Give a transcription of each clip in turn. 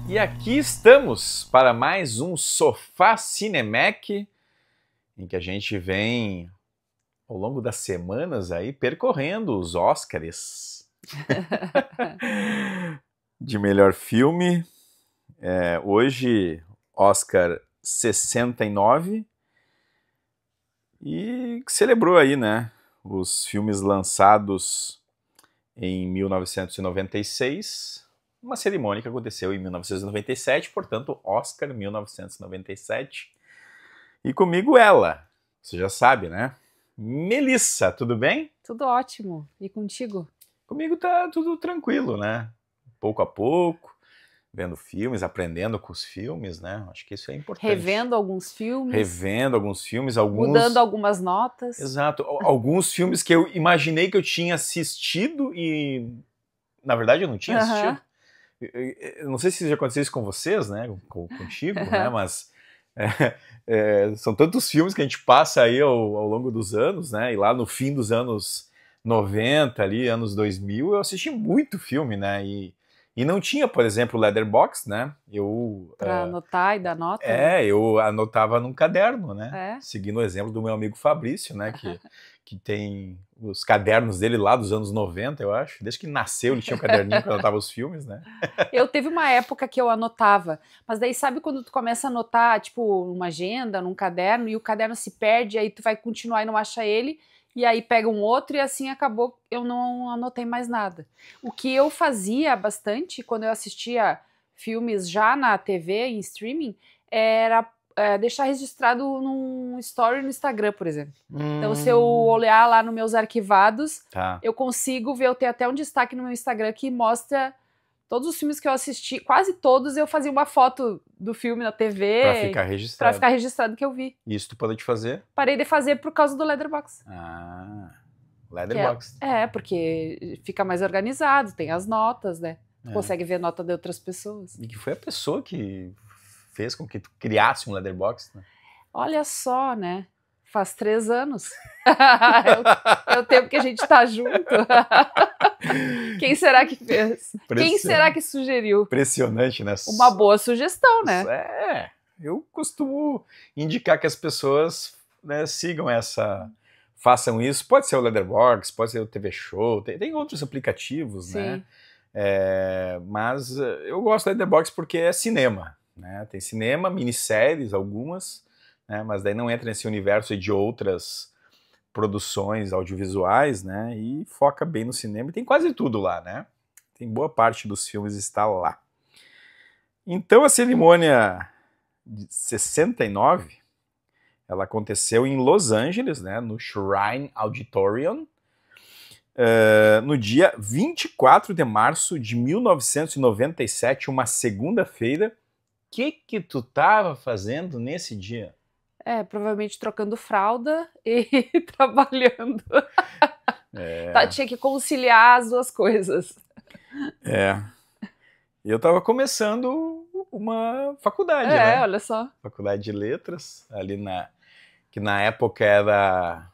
E aqui estamos para mais um Sofá Cinemac, em que a gente vem, ao longo das semanas, aí percorrendo os Oscars de melhor filme. Hoje, Oscar 69, e que celebrou aí, né, os filmes lançados em 1996, uma cerimônia que aconteceu em 1997, portanto, Oscar 1997. E comigo ela, você já sabe, né? Melissa, tudo bem? Tudo ótimo. E contigo? Comigo tá tudo tranquilo, né? Pouco a pouco, vendo filmes, aprendendo com os filmes, né? Acho que isso é importante. Revendo alguns filmes. Revendo alguns filmes, alguns... Mudando algumas notas. Exato. Alguns filmes que eu imaginei que eu tinha assistido e, na verdade, eu não tinha assistido. Eu não sei se já aconteceu isso com vocês, né? Contigo, né? Mas são tantos filmes que a gente passa aí ao longo dos anos, né? E lá no fim dos anos 90, ali, anos 2000, eu assisti muito filme, né? E não tinha, por exemplo, Letterboxd, né? Pra anotar e dar nota? Né? Eu anotava num caderno, né? É? Seguindo o exemplo do meu amigo Fabrício, né? Que tem os cadernos dele lá dos anos 90, eu acho. Desde que nasceu ele tinha um caderninho que anotava os filmes, né? Eu teve uma época que eu anotava, mas daí sabe quando tu começa a anotar, tipo, numa agenda, num caderno, e o caderno se perde, aí tu vai continuar e não acha ele, e aí pega um outro, e assim acabou, eu não anotei mais nada. O que eu fazia bastante, quando eu assistia filmes já na TV, em streaming, era deixar registrado num story no Instagram, por exemplo. Então, se eu olhar lá nos meus arquivados, eu consigo ver, eu tenho até um destaque no meu Instagram que mostra todos os filmes que eu assisti, quase todos, eu fazia uma foto do filme na TV. Pra ficar registrado. Pra ficar registrado que eu vi. Isso tu pode fazer? Parei de fazer por causa do Letterboxd. Ah, Letterboxd. Porque fica mais organizado, tem as notas, né? Tu consegue ver a nota de outras pessoas. E que foi a pessoa que fez com que tu criasse um Letterboxd, né? Olha só, né? Faz 3 anos. É o tempo que a gente tá junto. Quem será que fez? Quem será que sugeriu? Impressionante, né? Uma boa sugestão, né? Eu costumo indicar que as pessoas, né, façam isso. Pode ser o Letterboxd, pode ser o TV Show, tem outros aplicativos, sim, né? Mas eu gosto do Letterboxd porque é cinema, né? Tem cinema, minisséries, algumas, né? Mas daí não entra nesse universo de outras produções audiovisuais, né? E foca bem no cinema. E tem quase tudo lá, né? Tem boa parte dos filmes está lá. Então a cerimônia de 69, ela aconteceu em Los Angeles, né? No Shrine Auditorium, no dia 24 de março de 1997, uma segunda-feira. O que tu tava fazendo nesse dia? Provavelmente trocando fralda e trabalhando. Tinha que conciliar as duas coisas. Eu tava começando uma faculdade, né? Olha só. Faculdade de Letras, ali que na época era...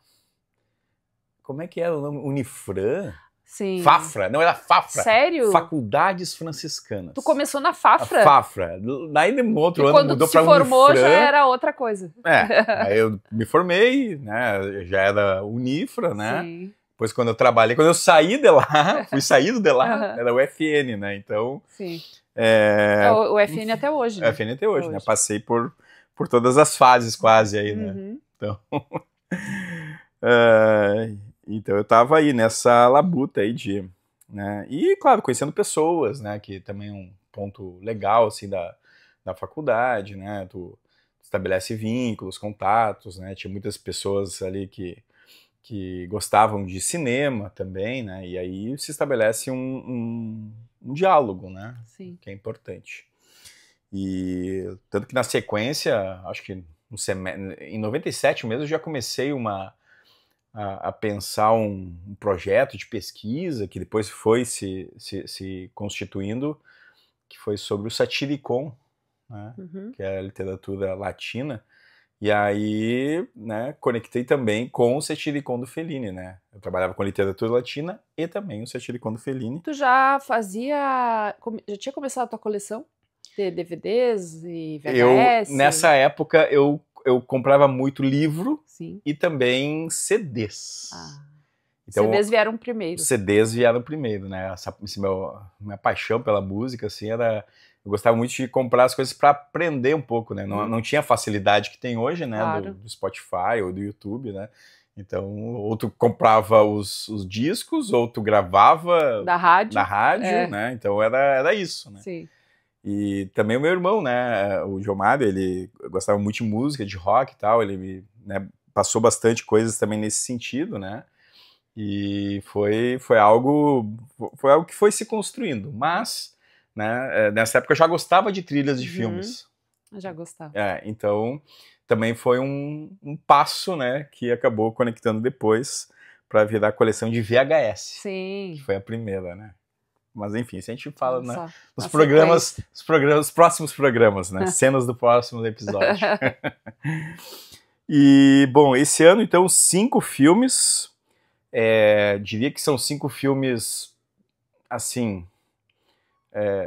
Como é que era o nome? Unifran? Sim. Fafra, não era Fafra. Sério? Faculdades Franciscanas. Tu começou na Fafra? A Fafra. Daí no outro ano mudou para Unifran. Quando tu se formou já era outra coisa. Aí eu me formei, né? Já era Unifra, né? Sim. Depois quando eu saí de lá, fui saído de lá, era o FN, né? Então... Sim. O FN até hoje, né? O FN até hoje, né? Passei por todas as fases quase aí, né? Uhum. Então... Então eu tava aí nessa labuta aí né? E, claro, conhecendo pessoas, né? Que também é um ponto legal, assim, da faculdade, né? Tu estabelece vínculos, contatos, né? Tinha muitas pessoas ali que gostavam de cinema também, né? E aí se estabelece um diálogo, né? Sim. Que é importante. E tanto que na sequência, acho que em 97 mesmo, eu já comecei a pensar um projeto de pesquisa que depois foi se constituindo, que foi sobre o Satiricon, né? Que é a literatura latina. E aí, né, conectei também com o Satiricon do Fellini, né? Eu trabalhava com literatura latina e também o Satiricon do Fellini. Tu já tinha começado a tua coleção? ter DVDs e VHS? Nessa época, eu comprava muito livro Sim. e também CDs. Então, CDs vieram primeiro. CDs vieram primeiro, né? Minha paixão pela música, assim, era... Eu gostava muito de comprar as coisas para aprender um pouco, né? Não tinha a facilidade que tem hoje, né? Claro. Do Spotify ou do YouTube, né? Então, ou tu comprava os discos, ou tu gravava da rádio, né? Então era isso, né? Sim. E também o meu irmão, né? O Gilmário, ele gostava muito de música, de rock e tal. Ele me passou bastante coisas também nesse sentido, né? E foi algo que foi se construindo. Mas, né? Nessa época eu já gostava de trilhas de filmes. Eu já gostava. Então também foi um passo, né, que acabou conectando depois para virar a coleção de VHS. Sim. Que foi a primeira, né? Mas enfim, se a gente fala nos próximos programas, né? Cenas do próximo episódio. E, bom, esse ano, então, 5 filmes. Diria que são 5 filmes, assim...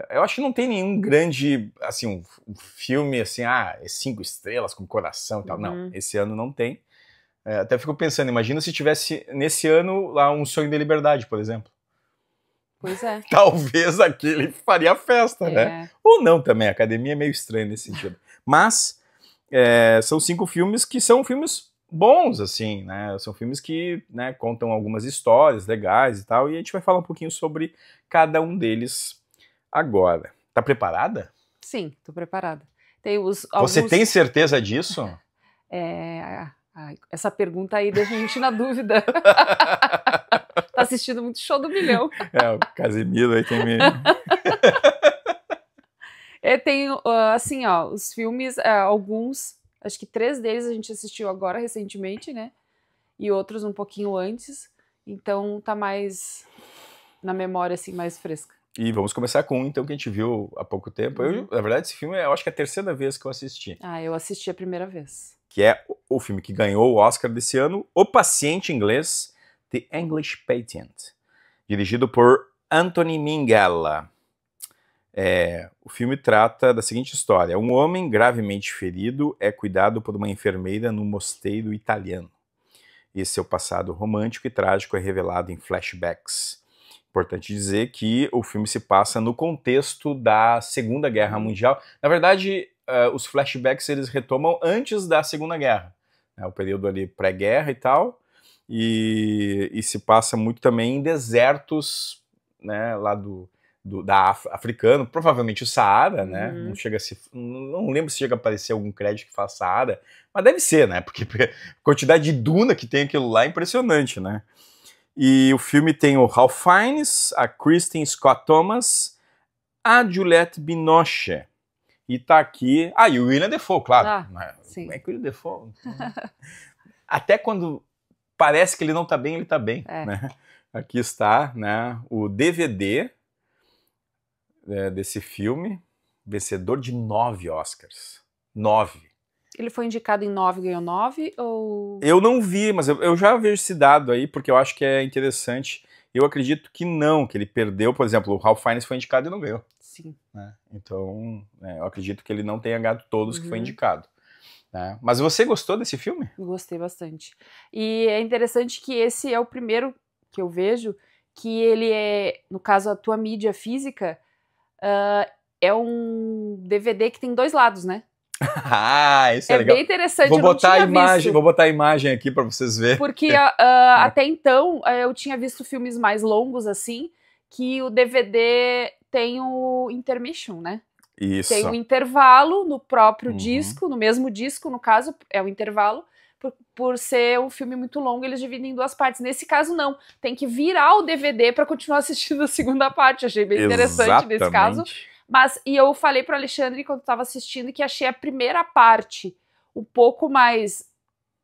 eu acho que não tem nenhum grande, assim, um filme, assim, 5 estrelas com coração e tal. Não, esse ano não tem. Até fico pensando, imagina se tivesse, nesse ano, lá Um Sonho de Liberdade, por exemplo. Pois é. Talvez aquele faria festa, né? Ou não também, a academia é meio estranha nesse sentido. Mas são 5 filmes que são filmes bons, assim, né? São filmes que, né, contam algumas histórias legais e tal, e a gente vai falar um pouquinho sobre cada um deles agora. Tá preparada? Sim, tô preparada. Tem Você tem certeza disso? Essa pergunta aí deixa a gente na dúvida. Tá assistindo muito Show do Milhão. O Casimiro aí tem me... Tem, assim, ó, os filmes, alguns, acho que 3 deles a gente assistiu agora, recentemente, né? E outros um pouquinho antes. Então tá mais na memória, assim, mais fresca. E vamos começar com um, então, que a gente viu há pouco tempo. Na verdade, esse filme eu acho que é a 3ª vez que eu assisti. Eu assisti a primeira vez. Que é o filme que ganhou o Oscar desse ano, O Paciente Inglês, The English Patient, dirigido por Anthony Minghella. O filme trata da seguinte história: um homem gravemente ferido é cuidado por uma enfermeira num mosteiro italiano. E seu passado romântico e trágico é revelado em flashbacks. Importante dizer que o filme se passa no contexto da Segunda Guerra Mundial. Na verdade, os flashbacks eles retomam antes da Segunda Guerra, né, o período ali pré-guerra e tal, e se passa muito também em desertos, né, lá africano, provavelmente o Saara, né? Não lembro se chega a aparecer algum crédito que fala Saara, mas deve ser, né? Porque a quantidade de duna que tem aquilo lá é impressionante, né? E o filme tem o Ralph Fiennes, a Kristen Scott Thomas, a Juliette Binoche. E tá aqui... e o William Dafoe, claro. Sim. Como é que o William Dafoe... Até quando parece que ele não tá bem, ele tá bem. Né? Aqui está, né, o DVD desse filme, vencedor de 9 Oscars. 9. Ele foi indicado em 9, ganhou 9, ou... Eu não vi, mas eu já vejo esse dado aí, porque eu acho que é interessante. Eu acredito que não, que ele perdeu, por exemplo, o Ralph Fiennes foi indicado e não ganhou. Sim. Né? Então, eu acredito que ele não tenha ganhado todos que foi indicado. Né? Mas você gostou desse filme? Eu gostei bastante. E é interessante que esse é o primeiro que eu vejo, que ele é, no caso, a tua mídia física, é um DVD que tem 2 lados, né? Isso é legal. Bem interessante. Vou botar a imagem aqui para vocês verem. Porque até então eu tinha visto filmes mais longos assim, que o DVD tem o intermission, né? Isso. Tem um intervalo no próprio disco, no mesmo disco, no caso, é o intervalo. Por ser um filme muito longo, eles dividem em 2 partes. Nesse caso, não. Tem que virar o DVD para continuar assistindo a segunda parte. Achei bem interessante nesse caso. E eu falei pro Alexandre quando estava assistindo que achei a primeira parte um pouco mais...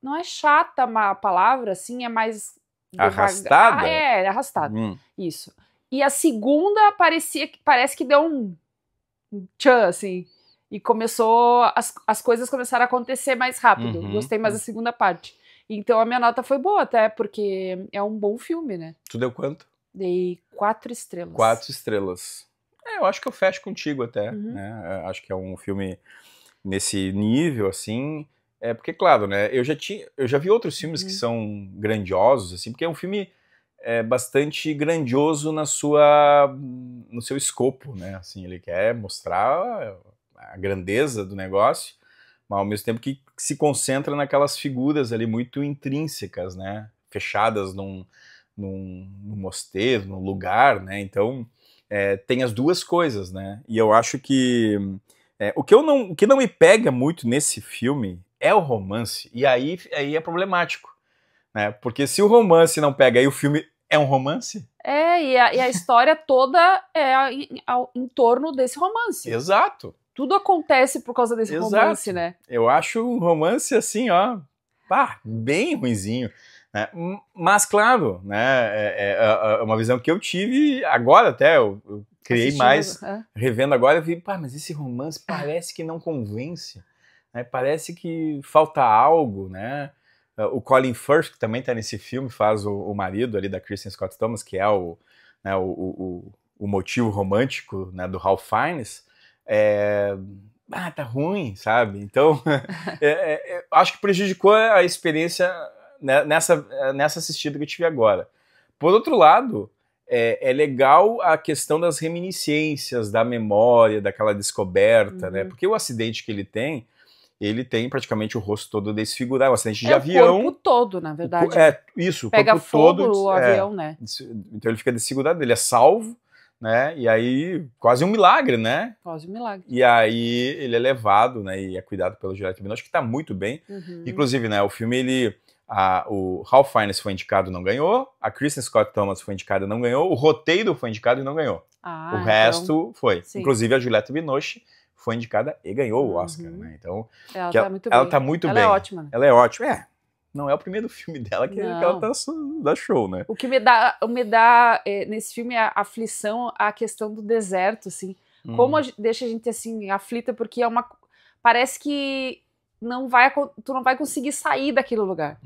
Não é chata a palavra, assim, é mais... Arrastada? Arrastada. Isso. E a segunda parece que deu um tchan, assim. E começou... As coisas começaram a acontecer mais rápido. Gostei mais da segunda parte. Então a minha nota foi boa até, porque é um bom filme, né? Tu deu quanto? Dei 4 estrelas. 4 estrelas. Eu acho que eu fecho contigo até, né? Acho que é um filme nesse nível, assim. Porque, claro, né? Eu já vi outros filmes que são grandiosos, assim, porque é um filme bastante grandioso no seu escopo, né? Assim, ele quer mostrar a grandeza do negócio, mas ao mesmo tempo que se concentra naquelas figuras ali muito intrínsecas, né? Fechadas num mosteiro, num lugar, né? Então tem as duas coisas, né? E eu acho que o que não me pega muito nesse filme é o romance, e aí é problemático, né? Porque se o romance não pega e o filme é um romance... E a história toda é em torno desse romance. Exato. Tudo acontece por causa desse romance, né? Eu acho um romance assim, ó, bem ruinzinho. Né? Mas, claro, né, é uma visão que eu tive agora até, eu criei Assistindo, mais, revendo agora, eu vi, mas esse romance parece que não convence, né? Parece que falta algo, né? O Colin Firth, que também está nesse filme, faz o marido ali da Kristen Scott Thomas, que é o motivo romântico, né, do Ralph Fiennes. Tá ruim, sabe? Então, acho que prejudicou a experiência, né, nessa assistida que eu tive agora. Por outro lado, é legal a questão das reminiscências, da memória, daquela descoberta, né? Porque o acidente que ele tem praticamente o rosto todo desfigurado, um acidente de avião. O corpo todo, na verdade. Isso, o pega corpo fogo todo. O avião, né? Então ele fica desfigurado, ele é salvo, né? E aí, quase um milagre, né? Quase um milagre. E aí ele é levado, né? E é cuidado pelo Juliette Binoche, que tá muito bem. Inclusive, né? O filme, o Ralph Fiennes foi indicado e não ganhou. A Kristen Scott Thomas foi indicada e não ganhou. O roteiro foi indicado e não ganhou. O resto foi. Sim. Inclusive a Juliette Binoche foi indicada e ganhou o Oscar, né? Então, ela tá muito bem. Ela é ótima. Né? Ela é ótima. Não é o primeiro filme dela que ela dá show, né? O que me dá nesse filme a aflição, a questão do deserto, assim. Como deixa a gente, assim, aflita, porque parece que tu não vai conseguir sair daquele lugar.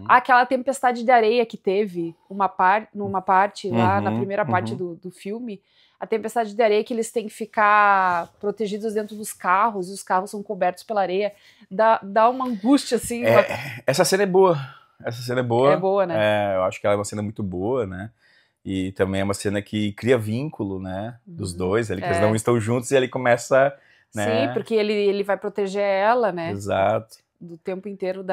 Aquela tempestade de areia que teve numa parte lá, na primeira parte do filme, a tempestade de areia que eles têm que ficar protegidos dentro dos carros, e os carros são cobertos pela areia, dá uma angústia, assim. Essa cena é boa. Essa cena é boa. É boa, né? Eu acho que ela é uma cena muito boa, né? E também é uma cena que cria vínculo, né? Dos dois, ali, que eles não estão juntos, e ele começa... Né? Sim, porque ele vai proteger ela, né? Exato. Do tempo inteiro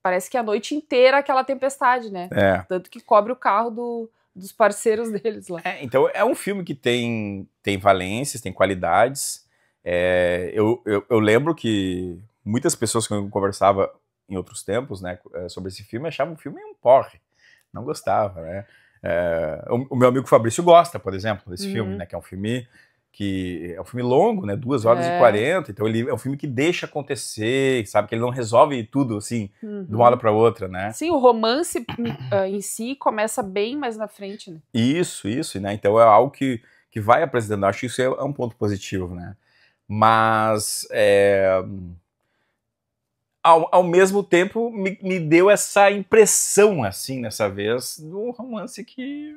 parece que a noite inteira aquela tempestade, né? Tanto que cobre o carro dos parceiros deles lá. Então é um filme que tem valências, tem qualidades. Eu lembro que muitas pessoas que eu conversava em outros tempos, né, sobre esse filme, achavam o filme um porre. Não gostava, né? O meu amigo Fabrício gosta, por exemplo, desse filme, né? Que é um filme longo, né? 2 horas e 40, então ele é um filme que deixa acontecer, sabe? Que ele não resolve tudo, assim, de uma hora para outra, né? Sim, o romance em si começa bem mais na frente, né? Isso, né? Então é algo que vai apresentando, acho que isso é um ponto positivo, né? Mas, ao mesmo tempo, me deu essa impressão, assim, nessa vez, de um romance que...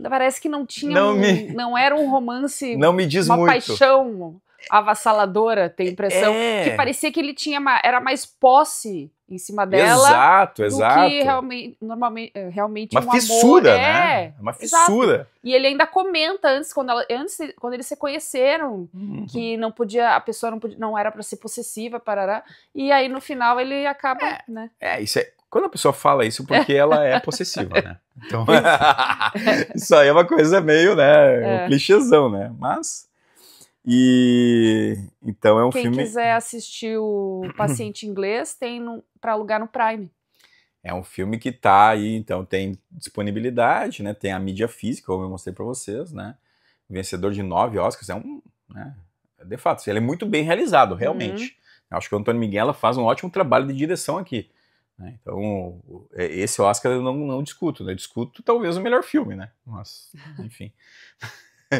Parece que não tinha não era um romance, não me diz uma muito. Paixão avassaladora, tem impressão, que parecia que ele era mais posse em cima dela, exato. que realmente uma um fissura, amor. Né? Uma fissura. Exato. E ele ainda comenta antes, quando eles se conheceram, que a pessoa não era para ser possessiva, parará, e aí no final ele acaba, né? Isso quando a pessoa fala isso, porque ela é possessiva, né? Então, isso aí é uma coisa meio, né, um clichêzão, né? Mas, então é um filme... Quem quiser assistir o Paciente Inglês, tem para alugar no Prime. É um filme que tá aí, então tem disponibilidade, né? Tem a mídia física, como eu mostrei para vocês, né? Vencedor de 9 Oscars, né? De fato, ele é muito bem realizado, realmente. Acho que o Antônio Minghella faz um ótimo trabalho de direção aqui. Então, esse Oscar eu não discuto, né? Eu discuto talvez o melhor filme, né? Mas, enfim.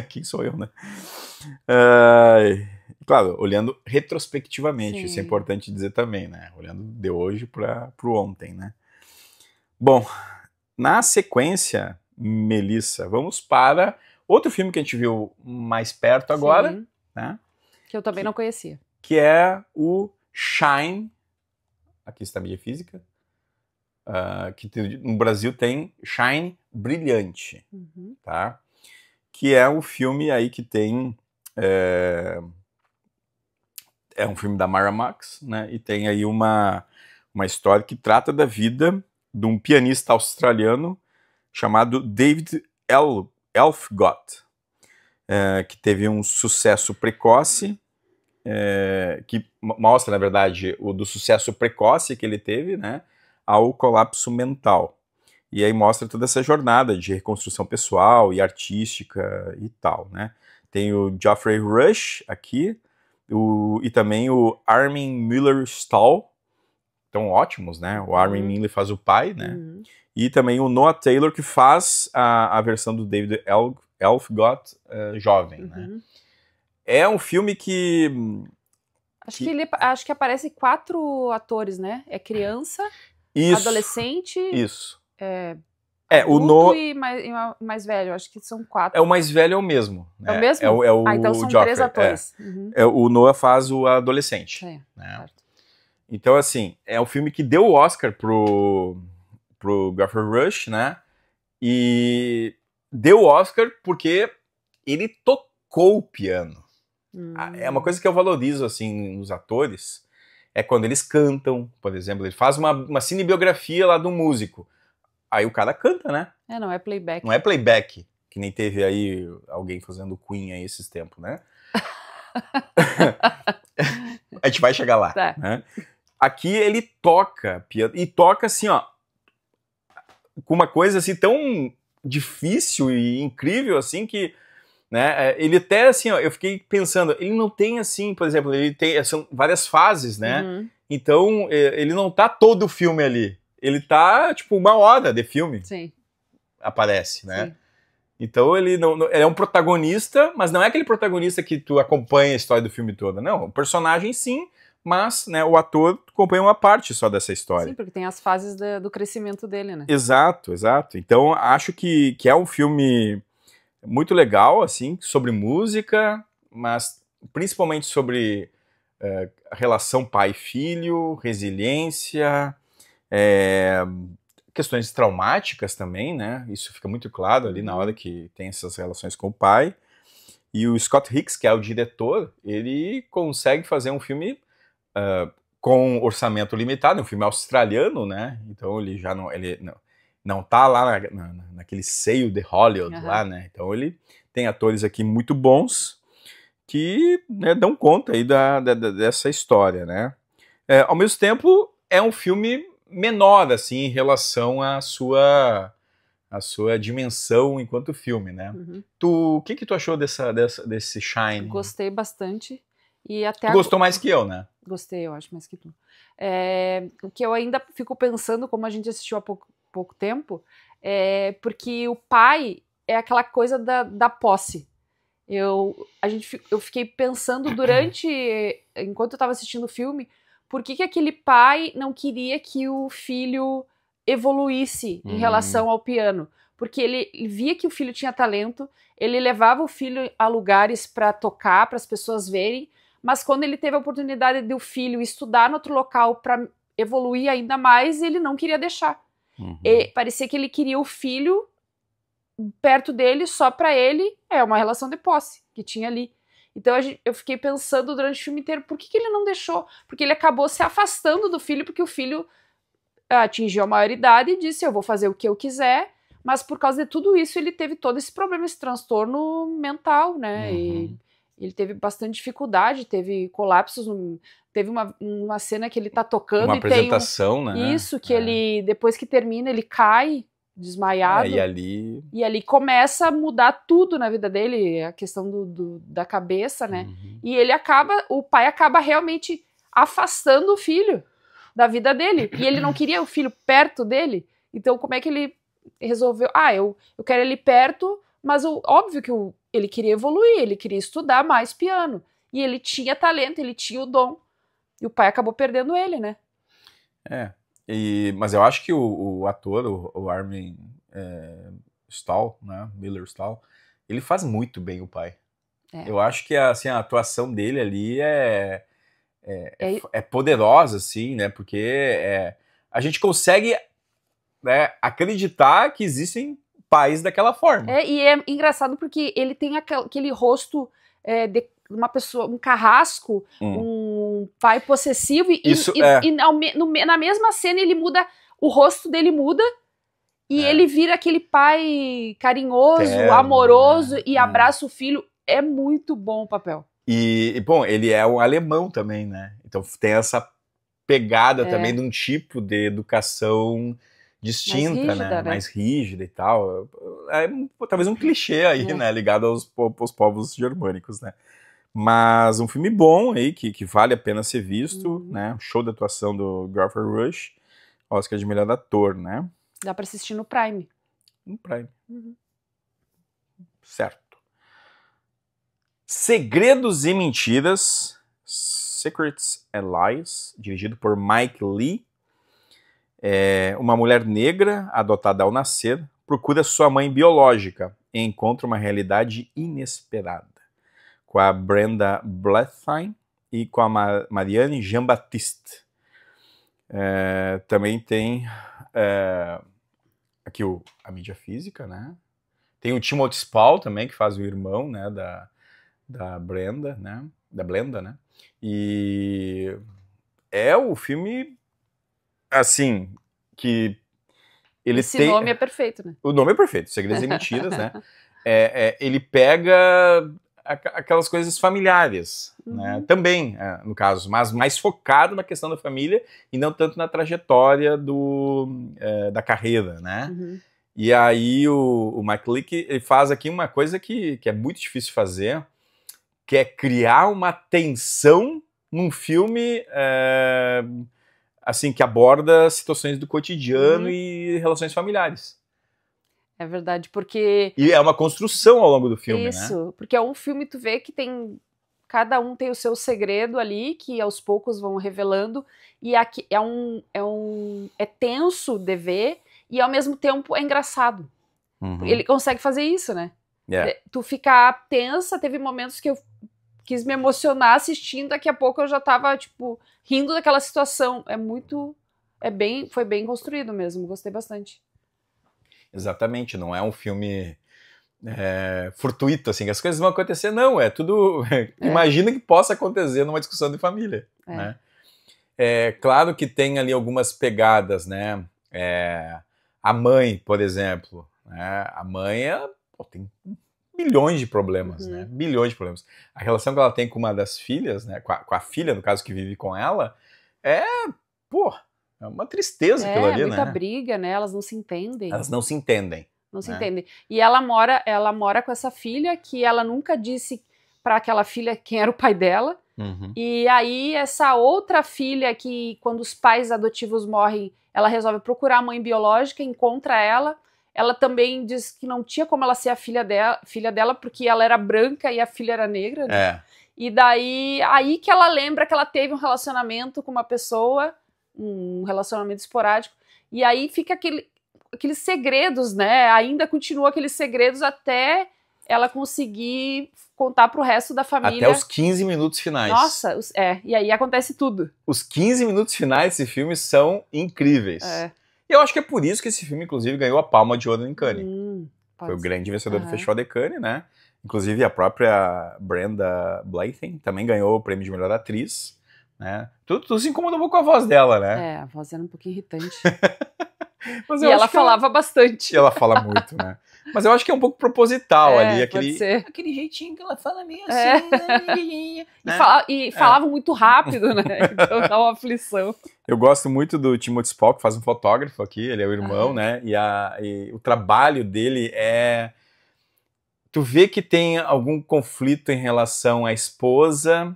Quem sou eu, né? Claro, olhando retrospectivamente, isso é importante dizer também, né? Olhando de hoje para o ontem, né? Bom, na sequência, Melissa, vamos para Outro filme que a gente viu mais perto agora, Sim. né? Que eu também não conhecia. Que é o Shine, aqui está a mídia física, que no Brasil tem Shine Brilhante, tá? Que é um filme aí que tem... É um filme da Miramax, né? E tem aí uma história que trata da vida de um pianista australiano chamado David Elfgott, que teve um sucesso precoce, que mostra, na verdade, o do sucesso precoce que ele teve, né, ao colapso mental. E aí mostra toda essa jornada de reconstrução pessoal e artística e tal, né. Tem o Geoffrey Rush aqui, e também o Armin Mueller-Stahl, tão ótimos, né, o Armin Mueller faz o pai, né, e também o Noah Taylor, que faz a versão do David Elfgott jovem, né. É um filme que... Acho que aparece 4 atores, né? É criança, adolescente... Isso. Adulto o Noah... e mais velho, acho que são 4. O mais velho é o mesmo. Né? É o mesmo? Então são Geoffrey, 3 atores. O Noah faz o adolescente. Né? Certo. Então, assim, é um filme que deu o Oscar pro Geoffrey Rush, né? E deu o Oscar porque ele tocou o piano. É uma coisa que eu valorizo, assim, nos atores, é quando eles cantam, por exemplo, ele faz uma cinebiografia lá do músico. Aí o cara canta, né? Não é playback. Não é playback, que nem teve aí alguém fazendo Queen aí esses tempos, né? A gente vai chegar lá. Tá. Né? Aqui ele toca piano, e toca assim, ó, com uma coisa assim tão difícil e incrível assim que, né, ele até assim, ó, eu fiquei pensando, ele não tem assim, por exemplo, ele tem, são várias fases, né? Então ele não tá todo o filme ali, ele tá tipo 1 hora de filme. Sim. Aparece, né? Sim. Então ele é um protagonista, mas não é aquele protagonista que tu acompanha a história do filme toda, não, o personagem sim, mas, né, o ator acompanha uma parte só dessa história. Sim, porque tem as fases do crescimento dele, né? Exato, exato. Então acho que é um filme muito legal, assim, sobre música, mas principalmente sobre a relação pai-filho, resiliência, questões traumáticas também, né? Isso fica muito claro ali na hora que tem essas relações com o pai. E o Scott Hicks, que é o diretor, ele consegue fazer um filme com orçamento limitado, um filme australiano, né? Então ele já não tá lá naquele seio de Hollywood lá, né? Então ele tem atores aqui muito bons que, né, dão conta aí dessa história, né? Ao mesmo tempo, é um filme menor, assim, em relação à sua dimensão enquanto filme, né? O que tu achou desse Shine? Gostei bastante. E até tu gostou mais que eu, né? Gostei, eu acho, mais que tu. O que eu ainda fico pensando, como a gente assistiu há pouco tempo, porque o pai é aquela coisa da posse. Eu fiquei pensando enquanto eu estava assistindo o filme, por que aquele pai não queria que o filho evoluísse em relação ao piano? Porque ele via que o filho tinha talento, ele levava o filho a lugares para tocar, para as pessoas verem, mas quando ele teve a oportunidade de o filho estudar no outro local para evoluir ainda mais, ele não queria deixar. E parecia que ele queria o filho perto dele, só para ele, uma relação de posse que tinha ali. Então eu fiquei pensando durante o filme inteiro, por que ele não deixou? Porque ele acabou se afastando do filho, porque o filho atingiu a maioridade e disse, eu vou fazer o que eu quiser, mas por causa de tudo isso ele teve todo esse problema, esse transtorno mental, né? E ele teve bastante dificuldade, teve colapsos, teve uma cena que ele tá tocando uma e apresentação, tem né? Isso, que ele, depois que termina, ele cai desmaiado. E ali começa a mudar tudo na vida dele, a questão da cabeça, né? E o pai acaba realmente afastando o filho da vida dele. E ele não queria o filho perto dele. Então, como é que ele resolveu? Eu quero ele perto, mas óbvio que ele queria evoluir, ele queria estudar mais piano. E ele tinha talento, ele tinha o dom. E o pai acabou perdendo ele, né? Mas eu acho que o ator, o Armin Stahl, né, Mueller-Stahl, ele faz muito bem o pai. É. Eu acho que assim, a atuação dele ali é poderosa, assim, né? Porque a gente consegue, né, acreditar que existem pais daquela forma. E é engraçado porque ele tem aquele rosto de uma pessoa, um carrasco, um pai possessivo, na mesma cena ele muda, o rosto dele muda, e ele vira aquele pai carinhoso, terno, amoroso, né? E abraça o filho. É muito bom o papel. E, bom, ele é um alemão também, né? Então tem essa pegada também de um tipo de educação distinta, mais rígida, né? Mais rígida e tal. É talvez um clichê aí, né? Ligado aos povos germânicos, né? Mas um filme bom aí, que vale a pena ser visto, né? Show de atuação do Geoffrey Rush, Oscar de melhor ator, né? Dá pra assistir no Prime. No Prime. Certo. Segredos e Mentiras, Secrets and Lies, dirigido por Mike Leigh. Uma mulher negra, adotada ao nascer, procura sua mãe biológica e encontra uma realidade inesperada. Com a Brenda Blethyn e com a Marianne Jean-Baptiste. Também tem aqui a mídia física, né? Tem o Timothy Spall também, que faz o irmão, né, da Brenda, né? Da Blenda, né? E é o filme, assim, que ele Esse nome é perfeito, né? O nome é perfeito, Segredos e Mentiras, né? Ele pega aquelas coisas familiares, né? Também, no caso, mas mais focado na questão da família e não tanto na trajetória da carreira, né? E aí o Mike Leigh, ele faz aqui uma coisa que é muito difícil de fazer, que é criar uma tensão num filme assim, que aborda situações do cotidiano e relações familiares. É verdade, porque... E é uma construção ao longo do filme, né? Isso, porque é um filme, tu vê que tem... Cada um tem o seu segredo ali, que aos poucos vão revelando, e aqui é tenso de ver, e ao mesmo tempo é engraçado. Ele consegue fazer isso, né? Tu ficar tensa, teve momentos que eu quis me emocionar assistindo, daqui a pouco eu já tava, tipo, rindo daquela situação. Foi bem construído mesmo, gostei bastante. Exatamente, não é um filme fortuito, assim, que as coisas vão acontecer, não, é tudo... Imagina que possa acontecer numa discussão de família, né? Claro que tem ali algumas pegadas, né? A mãe, por exemplo, né? A mãe tem bilhões de problemas, né? Bilhões de problemas. A relação que ela tem com uma das filhas, né? Com a filha, no caso, que vive com ela, é uma tristeza aquilo ali, né? Muita briga, né? Elas não se entendem. Elas não se entendem. Não se entendem. E ela mora com essa filha que ela nunca disse para aquela filha quem era o pai dela. E aí essa outra filha que, quando os pais adotivos morrem, ela resolve procurar a mãe biológica, encontra ela. Ela também diz que não tinha como ela ser a filha dela porque ela era branca e a filha era negra. Né? E daí, aí que ela lembra que ela teve um relacionamento com uma pessoa, um relacionamento esporádico, e aí fica aqueles segredos, né? Ainda continua aqueles segredos até ela conseguir contar pro resto da família. Até os 15 minutos finais. Nossa, e aí acontece tudo. Os 15 minutos finais desse filme são incríveis. Eu acho que é por isso que esse filme, inclusive, ganhou a Palma de Ouro em Cannes. Foi o grande vencedor do Festival de Cannes, né? Inclusive, a própria Brenda Blethyn também ganhou o prêmio de melhor atriz, né? Tudo se incomodou um pouco com a voz dela, né? A voz era um pouquinho irritante. Mas e ela falava bastante. E ela fala muito, né? Mas eu acho que é um pouco proposital ali, aquele jeitinho que ela fala meio assim, né? E falava muito rápido, né? Então dá uma aflição. Eu gosto muito do Timothy Spall, que faz um fotógrafo aqui, ele é o irmão, né? E o trabalho dele tu vê que tem algum conflito em relação à esposa,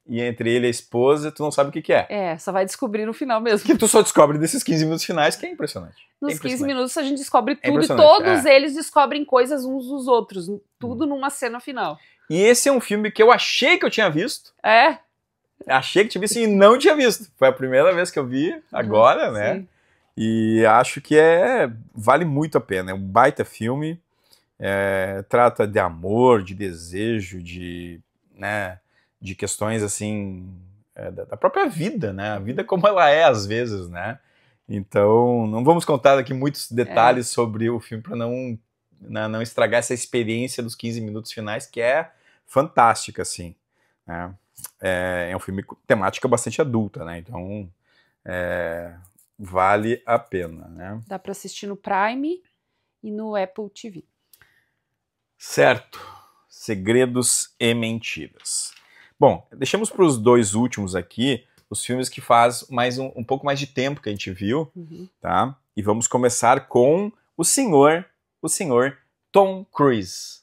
e entre ele e a esposa, tu não sabe o que é. Só vai descobrir no final mesmo. Que tu só descobre desses 15 minutos finais, que é impressionante. Nos 15 minutos a gente descobre tudo, e todos eles descobrem coisas uns dos outros, tudo numa cena final. E esse é um filme que eu achei que eu tinha visto. Achei que tinha visto e não tinha visto. Foi a primeira vez que eu vi, agora, né? Sim. E acho que vale muito a pena, é um baita filme. Trata de amor, de desejo, né, de questões assim da própria vida, né? A vida como ela é às vezes, né? Então, não vamos contar aqui muitos detalhes sobre o filme para não estragar essa experiência dos 15 minutos finais, que é fantástica, assim, né? É um filme com temática bastante adulta, né? Então, vale a pena, né? Dá para assistir no Prime e no Apple TV. Certo. Segredos e Mentiras. Bom, deixamos para os dois últimos aqui os filmes que faz um pouco mais de tempo que a gente viu, tá? E vamos começar com o senhor Tom Cruise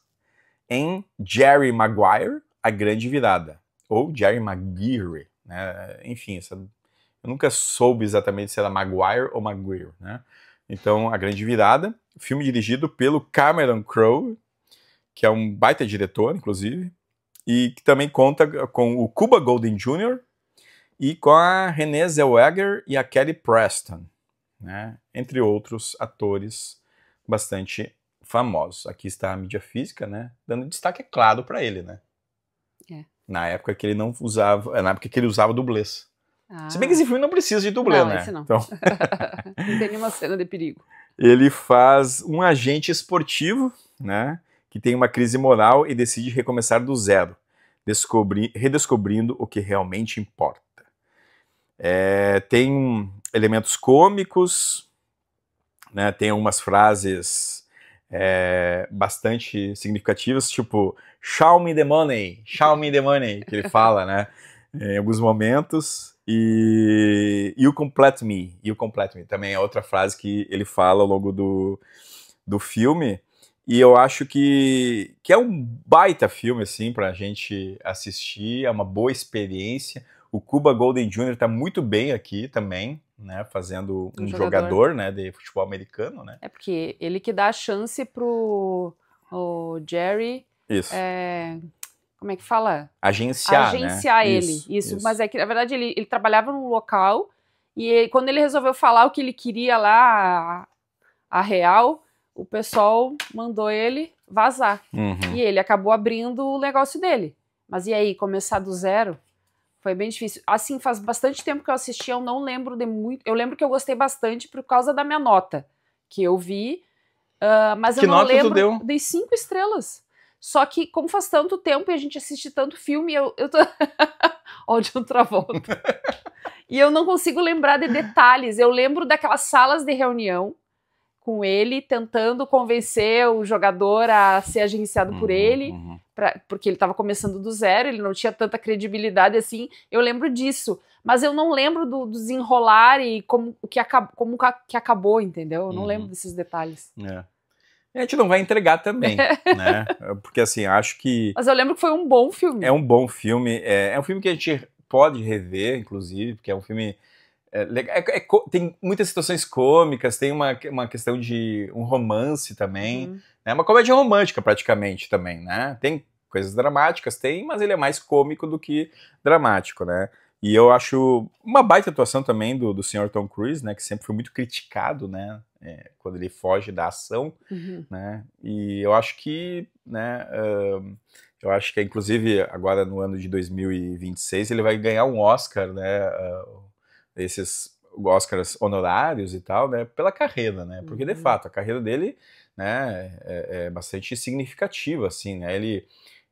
em Jerry Maguire, A Grande Virada, ou Jerry Maguire, né? Enfim, eu nunca soube exatamente se era Maguire ou Maguire, né? Então, A Grande Virada, filme dirigido pelo Cameron Crowe, que é um baita diretor, inclusive, e que também conta com o Cuba Gooding Jr. e com a Renée Zellweger e a Kelly Preston, né? Entre outros atores bastante famosos. Aqui está a mídia física, né? Dando destaque, é claro, para ele, né? Na época que ele não usava, na época que ele usava dublês. Se bem que esse filme não precisa de dublê, não, né? Esse não. Então... não tem nenhuma cena de perigo. Ele faz um agente esportivo, né? Que tem uma crise moral e decide recomeçar do zero, redescobrindo o que realmente importa. Tem elementos cômicos, né? Tem umas frases bastante significativas, tipo show me the money, que ele fala, né? Em alguns momentos. E you complete me, também é outra frase que ele fala ao longo do filme. E eu acho que é um baita filme, assim, pra gente assistir, é uma boa experiência. O Cuba Gooding Jr. tá muito bem aqui também, né, fazendo um jogador, né, de futebol americano, né. Porque ele que dá a chance pro Jerry... Isso. Como é que fala? Agenciar, né? Ele. Isso. Mas é que, na verdade, ele trabalhava num local e quando ele resolveu falar o que ele queria lá, a real, o pessoal mandou ele vazar. E ele acabou abrindo o negócio dele. Mas e aí, começar do zero? Foi bem difícil. Assim, faz bastante tempo que eu assisti, eu não lembro de muito... Eu lembro que eu gostei bastante por causa da minha nota, que eu vi, mas eu não lembro... Que nota tu deu? Dei 5 estrelas. Só que, como faz tanto tempo e a gente assiste tanto filme, eu tô... Ó, de outra volta. E eu não consigo lembrar de detalhes. Eu lembro daquelas salas de reunião com ele, tentando convencer o jogador a ser agenciado por ele, porque ele estava começando do zero, ele não tinha tanta credibilidade assim. Eu lembro disso. Mas eu não lembro do desenrolar e como que acabou, entendeu? Eu não lembro desses detalhes. A gente não vai entregar também, né? Porque assim, acho que... Mas eu lembro que foi um bom filme. É um bom filme. É um filme que a gente pode rever, inclusive, porque é um filme... tem muitas situações cômicas, tem uma questão de um romance também. É uma comédia romântica, praticamente, também, né? Tem coisas dramáticas, mas ele é mais cômico do que dramático, né? E eu acho uma baita atuação também do senhor Tom Cruise, né? Que sempre foi muito criticado, né? Quando ele foge da ação, né? E eu acho que, né? Inclusive, agora no ano de 2026, ele vai ganhar um Oscar, né? Esses Oscars honorários e tal, né? Pela carreira, né? Porque, de fato, a carreira dele, né? É bastante significativa, assim, né? Ele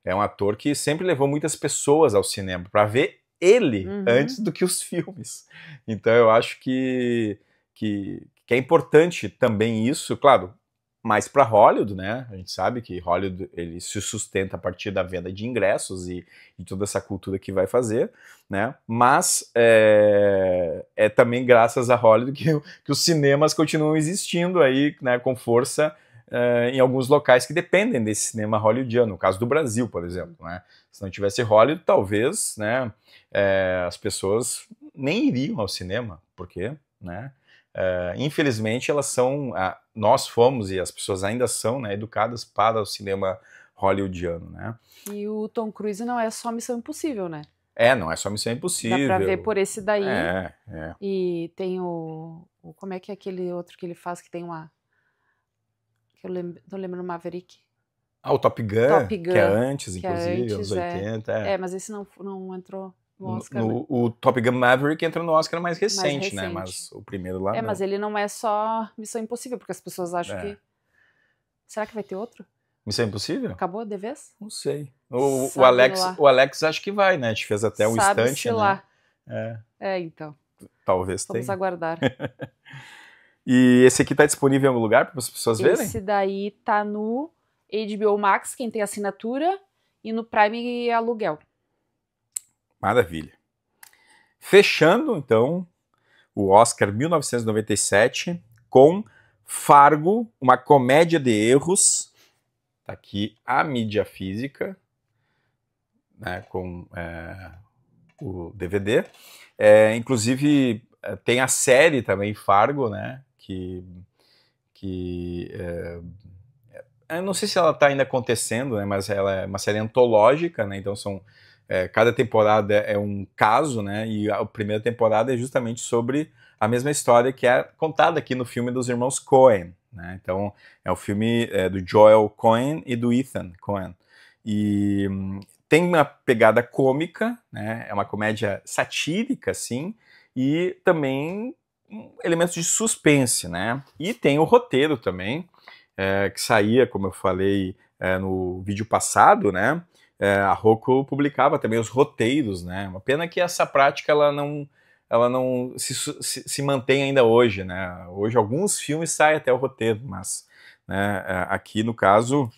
é um ator que sempre levou muitas pessoas ao cinema para ver ele antes do que os filmes. Então eu acho que é importante também isso, claro, mais para Hollywood, né? A gente sabe que Hollywood ele se sustenta a partir da venda de ingressos e toda essa cultura que vai fazer, né? Mas é também graças a Hollywood que os cinemas continuam existindo aí, né? Com força em alguns locais que dependem desse cinema hollywoodiano, no caso do Brasil, por exemplo, né? Se não tivesse Hollywood, talvez, né? As pessoas nem iriam ao cinema, porque, né? Infelizmente nós fomos e as pessoas ainda são, né, educadas para o cinema hollywoodiano, né? E o Tom Cruise não é só Missão Impossível, né? Não é só Missão Impossível. Dá pra ver por esse daí. É. E tem como é que é aquele outro que ele faz que tem uma... que eu não lembro, Maverick. Ah, o Top Gun, Top Gun, que é antes, que é inclusive, antes, anos 80. É. mas esse não entrou no Oscar, né? O Top Gun Maverick entra no Oscar mais recente, né? recente. Mas o primeiro lá não. Mas ele não é só Missão Impossível, porque as pessoas acham que... Será que vai ter outro? Missão Impossível? Acabou de vez? Não sei. Sabe lá. O Alex acho que vai, né? A gente fez até um Sabe-se instante, lá. né? Então. Talvez tenha. Vamos aguardar. E esse aqui tá disponível em algum lugar para as pessoas verem? Esse daí tá no HBO Max, quem tem assinatura, e no Prime aluguel. Maravilha. Fechando, então, o Oscar 1997 com Fargo, uma comédia de erros. Tá aqui a mídia física, né, com o DVD. Inclusive, tem a série também, Fargo, né, eu não sei se ela está ainda acontecendo, né, mas ela é uma série antológica, né, então cada temporada é um caso, né, e a primeira temporada é justamente sobre a mesma história que é contada aqui no filme dos irmãos Coen, né, então é o filme do Joel Coen e do Ethan Coen, e tem uma pegada cômica, né, é uma comédia satírica, assim, e também elementos de suspense, né, e tem o roteiro também, que saía, como eu falei no vídeo passado, né? A Roku publicava também os roteiros, né? Uma pena que essa prática ela não se mantém ainda hoje, né? Hoje alguns filmes saem até o roteiro, mas né, aqui no caso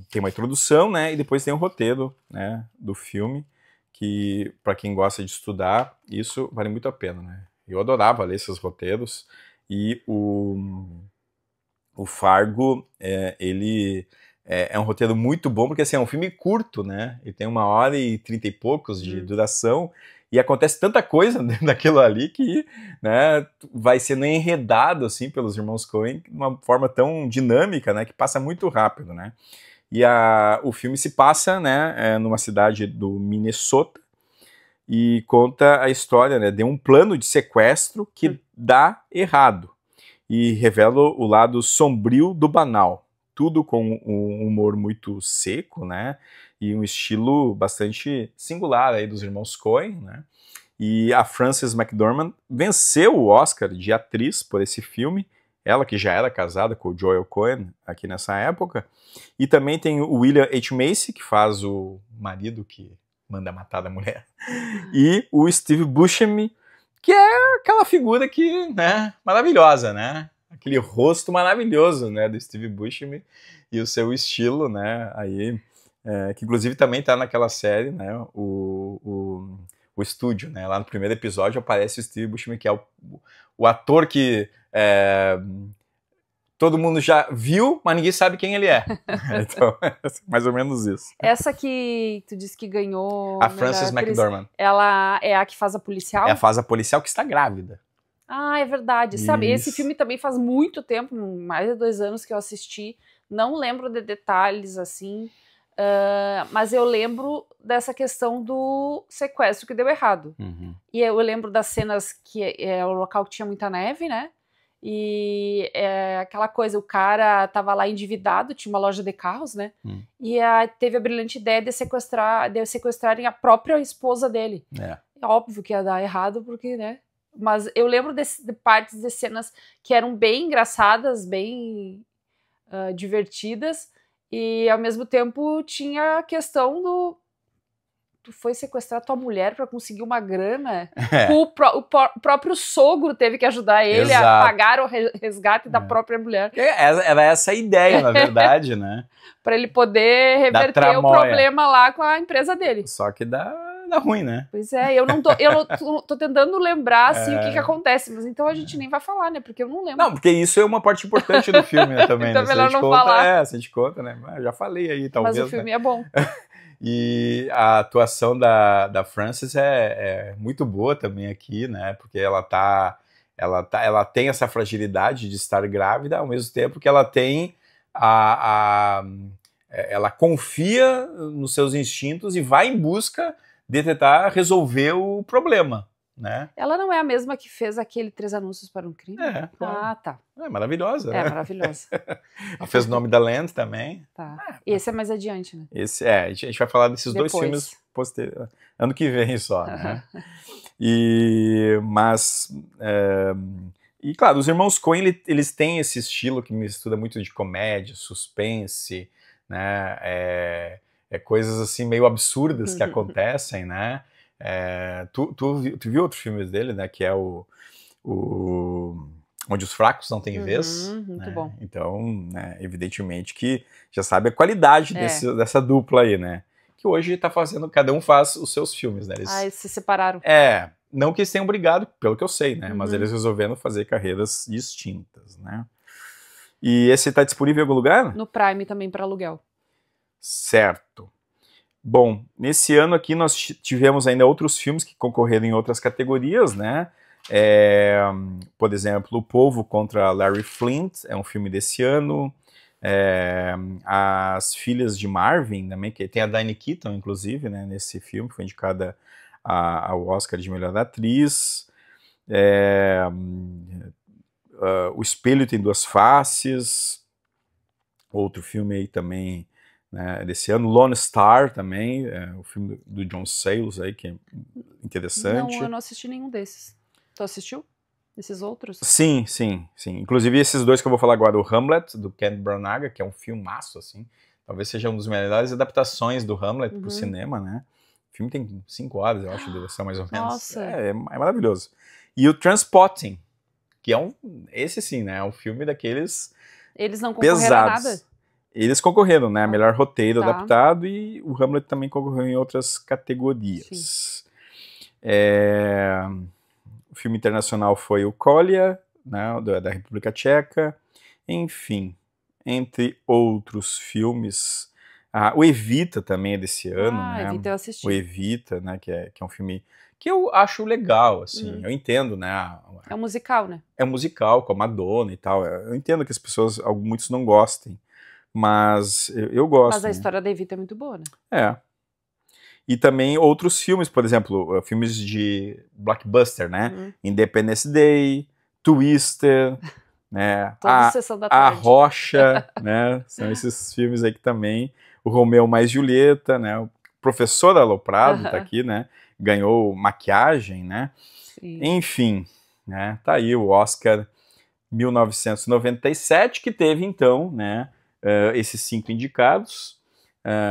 tem uma introdução, né? E depois tem o roteiro, né? Do filme, que para quem gosta de estudar, isso vale muito a pena, né? Eu adorava ler esses roteiros e o Fargo, ele é um roteiro muito bom, porque assim, é um filme curto, né? Ele tem 1h30 e poucos de duração, e acontece tanta coisa dentro daquilo ali que, né, vai sendo enredado assim, pelos irmãos Coen de uma forma tão dinâmica, né, que passa muito rápido, né? E o filme se passa, né, numa cidade do Minnesota, e conta a história, né, de um plano de sequestro que dá errado. E revela o lado sombrio do banal. Tudo com um humor muito seco, né? E um estilo bastante singular aí dos irmãos Coen, né? E a Frances McDormand venceu o Oscar de atriz por esse filme. Ela que já era casada com o Joel Coen aqui nessa época. E também tem o William H. Macy, que faz o marido que manda matar da mulher. E o Steve Buscemi, que é aquela figura que, né, maravilhosa, né? Aquele rosto maravilhoso, né, do Steve Buscemi e o seu estilo, né, aí, que inclusive também tá naquela série, né, o Estúdio, né, lá no primeiro episódio aparece o Steve Buscemi, que é o ator que todo mundo já viu, mas ninguém sabe quem ele é. Então, é mais ou menos isso. Essa que tu disse que ganhou... A Frances McDormand. Ela é a que faz a policial? Faz a policial que está grávida. Ah, é verdade. Isso. Sabe, esse filme também faz muito tempo, mais de 2 anos que eu assisti. Não lembro de detalhes, assim. Mas eu lembro dessa questão do sequestro que deu errado. Uhum. E eu lembro das cenas que é o local que tinha muita neve, né? E aquela coisa, o cara tava lá endividado, tinha uma loja de carros, né? E teve a brilhante ideia de sequestrarem a própria esposa dele. É óbvio que ia dar errado, porque, né? Mas eu lembro de partes de cenas que eram bem engraçadas, bem divertidas, e ao mesmo tempo tinha a questão do... Tu foi sequestrar tua mulher para conseguir uma grana. O próprio sogro teve que ajudar ele a pagar o resgate da própria mulher. Era essa a ideia, na verdade, né? Para ele poder reverter o problema lá com a empresa dele. Só que dá ruim, né? Pois é, eu não tô tentando lembrar assim, o que acontece, mas então a gente nem vai falar, né? Porque eu não lembro. Não, porque isso é uma parte importante do filme, né, também. Então né? melhor não falar. Se a gente conta, né? Já falei aí, talvez. Mas o filme é bom. E a atuação da Frances é muito boa também aqui, né? Porque ela tem essa fragilidade de estar grávida, ao mesmo tempo que ela tem ela confia nos seus instintos e vai em busca de tentar resolver o problema, né? Ela não é a mesma que fez aquele 3 Anúncios para um Crime? É, claro. Ah, tá. É maravilhosa, É né? maravilhosa. Ela fez O Nome da Land também. Tá. Esse é mais adiante, né? A gente vai falar desses dois Depois. filmes ano que vem só, né? E claro, os irmãos Coen, eles têm esse estilo que mistura muito de comédia, suspense, né? Coisas assim meio absurdas que acontecem, né? Tu viu outro filme dele, né? Que é o Onde os Fracos Não Têm Vez. Muito né? bom. Então, né, evidentemente que já sabe a qualidade dessa dupla aí, né? Que hoje tá fazendo, cada um faz os seus filmes, né? Eles se separaram. Não que eles tenham brigado, pelo que eu sei, né? Mas eles resolveram fazer carreiras distintas, né? E esse tá disponível em algum lugar? No Prime também para aluguel. Certo. Bom, nesse ano aqui nós tivemos ainda outros filmes que concorreram em outras categorias, né? Por exemplo, O Povo contra Larry Flint, é um filme desse ano. As Filhas de Marvin, também, que tem a Diane Keaton, inclusive, né, nesse filme, foi indicada ao Oscar de Melhor Atriz. O Espelho Tem Duas Faces, outro filme aí também, né, desse ano. Lone Star também, o filme do John Sayles aí, que é interessante. Não, eu não assisti nenhum desses. Tu assistiu? Esses outros? Sim. Inclusive esses dois que eu vou falar agora, o Hamlet, do Kenneth Branagh, que é um filmaço, assim. Talvez seja uma das melhores adaptações do Hamlet pro cinema, né? O filme tem 5 horas, eu acho, de duração mais ou menos. Nossa. É maravilhoso. E o Transpotting, que é esse sim, né? É um filme daqueles Eles não concorreram pesados. a nada? Eles concorreram, né? Melhor roteiro Tá. adaptado, e o Hamlet também concorreu em outras categorias. O filme internacional foi o Kolya, né, da República Tcheca. Enfim, entre outros filmes. O Evita também é desse ano, né? Evita eu assisti. O Evita, né, que é um filme que eu acho legal, assim. Eu entendo, né? É um musical, né? É um musical com a Madonna e tal. Eu entendo que as pessoas, muitos não gostem, mas eu gosto. Mas a história da Evita é muito boa, né? E também outros filmes, por exemplo, filmes de blockbuster, né? Independence Day, Twister, né? Toda Sessão da A Tarde. Rocha, né? São esses filmes aí que também. O Romeu mais Julieta, né? O Professor Aloprado tá aqui, né? Ganhou maquiagem, né? Sim. Enfim, né? Tá aí o Oscar 1997, que teve então, né? Esses 5 indicados.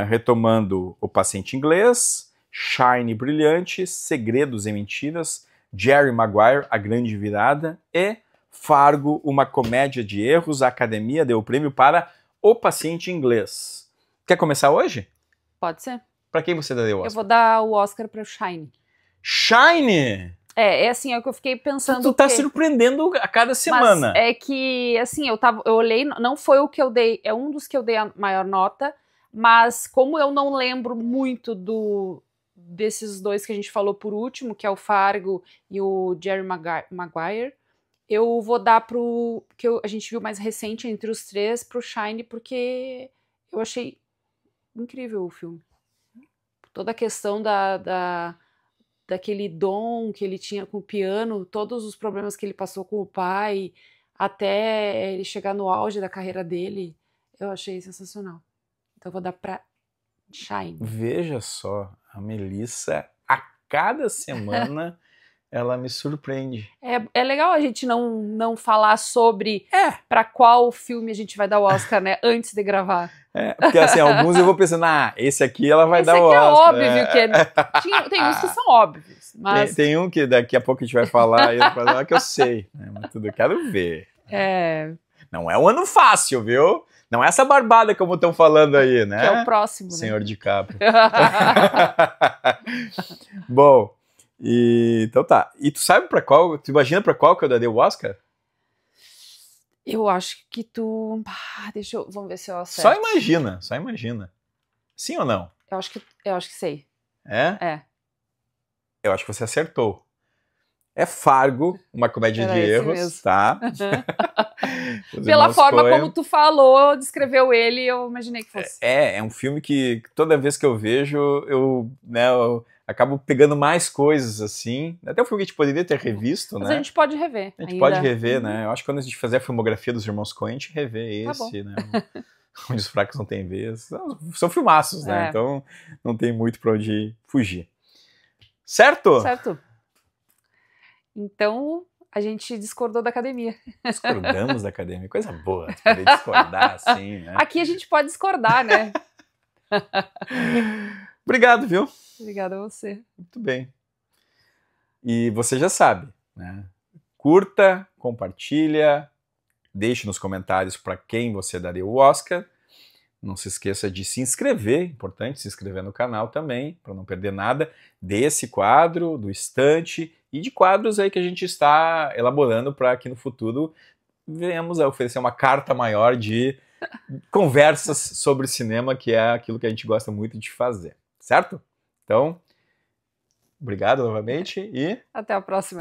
Retomando O Paciente Inglês, Shine Brilhante, Segredos e Mentiras, Jerry Maguire, A Grande Virada e Fargo, Uma Comédia de Erros. A Academia deu o prêmio para O Paciente Inglês. Quer começar hoje? Pode ser. Para quem você daria o Oscar? Eu vou dar o Oscar para o Shine. Shine? É assim, é o que eu fiquei pensando. Tu tá surpreendendo a cada semana. Mas é que, assim, eu olhei, não foi o que eu dei, é um dos que eu dei a maior nota, mas como eu não lembro muito desses dois que a gente falou por último, que é o Fargo e o Jerry Maguire, eu vou dar que a gente viu mais recente entre os 3, pro Shine, porque eu achei incrível o filme. Toda a questão daquele dom que ele tinha com o piano, todos os problemas que ele passou com o pai, até ele chegar no auge da carreira dele, eu achei sensacional. Então eu vou dar pra Shine. Veja só, a Melissa, a cada semana, ela me surpreende. É legal a gente não falar sobre pra qual filme a gente vai dar o Oscar, né, antes de gravar. Porque assim, alguns eu vou pensando, esse aqui ela vai dar o Oscar. Oscar. Esse aqui é óbvio, tem uns que são óbvios. Mas... Tem um que daqui a pouco a gente vai falar, que eu sei, né, mas tudo eu quero ver. Não é um ano fácil, viu? Não é essa barbada como estão falando aí, né? Que é o próximo, Senhor né? DiCaprio. Bom, então tá. E tu sabe pra qual, tu imagina pra qual que eu daria o Oscar? Eu acho que tu... vamos ver se eu acerto. Só imagina. Sim ou não? Eu acho que sei. É? É. Eu acho que você acertou. é Fargo, uma comédia de erros, tá? Pela forma como tu falou, descreveu ele, eu imaginei que fosse. É um filme que toda vez que eu vejo, eu acabo pegando mais coisas, assim. Até um filme que a gente poderia ter revisto, Mas né? a gente pode rever. A gente pode rever, né? Eu acho que quando a gente fizer a filmografia dos Irmãos Coen, a gente revê esse, né? Onde os fracos não têm vez. São filmaços, né? Então não tem muito pra onde fugir. Certo? Certo. Então, a gente discordou da academia. Discordamos da academia. Coisa boa, poder discordar assim, né? Aqui a gente pode discordar, né? Obrigado, viu? Obrigada a você. Muito bem. E você já sabe, né? Curta, compartilha, deixe nos comentários para quem você daria o Oscar. Não se esqueça de se inscrever, importante se inscrever no canal também, para não perder nada desse quadro, do Estante e de quadros aí que a gente está elaborando para que no futuro venhamos a oferecer uma carta maior de conversas sobre cinema, que é aquilo que a gente gosta muito de fazer, certo? Então, obrigado novamente e até a próxima.